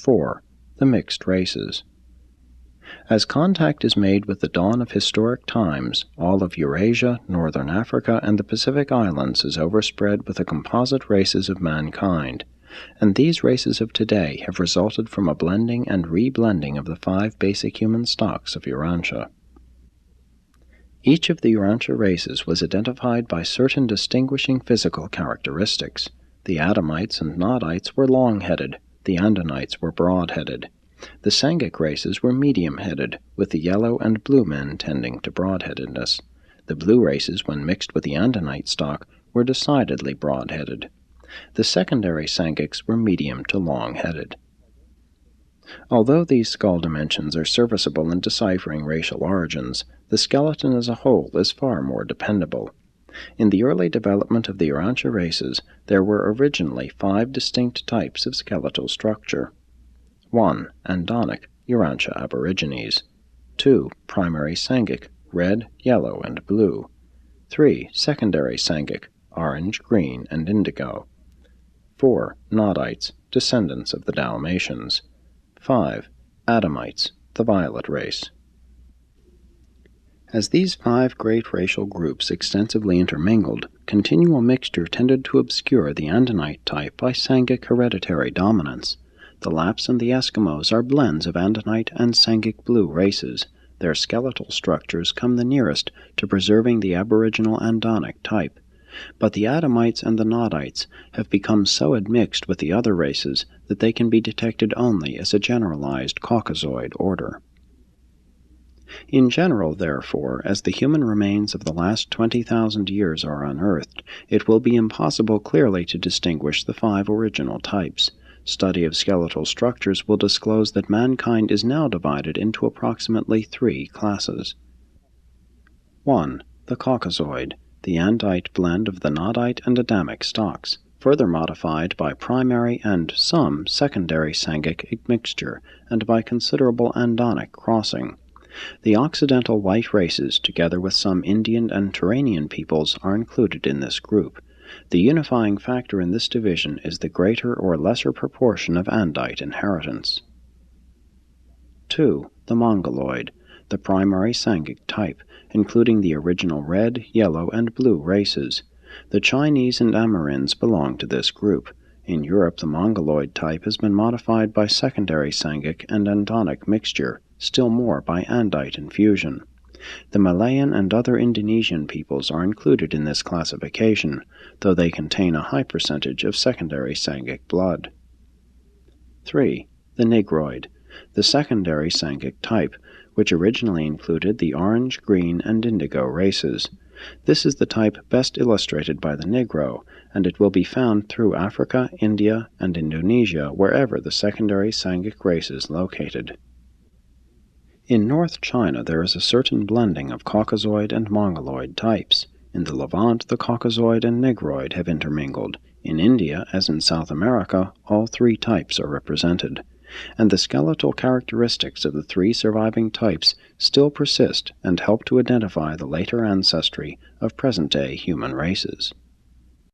4. The mixed races. As contact is made with the dawn of historic times, all of Eurasia, northern Africa, and the Pacific Islands is overspread with the composite races of mankind, and these races of today have resulted from a blending and reblending of the 5 basic human stocks of Urantia. Each of the Urantia races was identified by certain distinguishing physical characteristics. The Adamites and Nodites were long-headed, the Andinites were broad-headed. The Sanghic races were medium-headed, with the yellow and blue men tending to broad-headedness. The blue races, when mixed with the Andinite stock, were decidedly broad-headed. The secondary Sanghics were medium to long-headed. Although these skull dimensions are serviceable in deciphering racial origins, the skeleton as a whole is far more dependable. In the early development of the Urantia races, there were originally 5 distinct types of skeletal structure. 1. Andonic, Urantia aborigines. 2. Primary Sanghic, red, yellow, and blue. 3. Secondary Sanghic, orange, green, and indigo. 4. Nodites, descendants of the Dalmatians. 5. Adamites, the violet race. As these 5 great racial groups extensively intermingled, continual mixture tended to obscure the Andinite type by Sanghic hereditary dominance. The Lapps and the Eskimos are blends of Andinite and Sanghic blue races. Their skeletal structures come the nearest to preserving the aboriginal Andonic type. But the Adamites and the Nodites have become so admixed with the other races that they can be detected only as a generalized Caucasoid order. In general, therefore, as the human remains of the last 20,000 years are unearthed, it will be impossible clearly to distinguish the 5 original types. Study of skeletal structures will disclose that mankind is now divided into approximately 3 classes. 1. The Caucasoid, the Andite blend of the Nodite and Adamic stocks, further modified by primary and some secondary Sanghic mixture, and by considerable Andonic crossing. The Occidental white races, together with some Indian and Turanian peoples, are included in this group. The unifying factor in this division is the greater or lesser proportion of Andite inheritance. 2. The Mongoloid, the primary Sanghic type, including the original red, yellow, and blue races. The Chinese and Amerinds belong to this group. In Europe, the Mongoloid type has been modified by secondary Sanghic and Andonic mixture, still more by Andite infusion. The Malayan and other Indonesian peoples are included in this classification, though they contain a high percentage of secondary Sanghic blood. 3. The Negroid, the secondary Sanghic type, which originally included the orange, green, and indigo races. This is the type best illustrated by the Negro, and it will be found through Africa, India, and Indonesia wherever the secondary Sanghic race is located. In North China there is a certain blending of Caucasoid and Mongoloid types. In the Levant the Caucasoid and Negroid have intermingled. In India, as in South America, all 3 types are represented. And the skeletal characteristics of the 3 surviving types still persist and help to identify the later ancestry of present-day human races.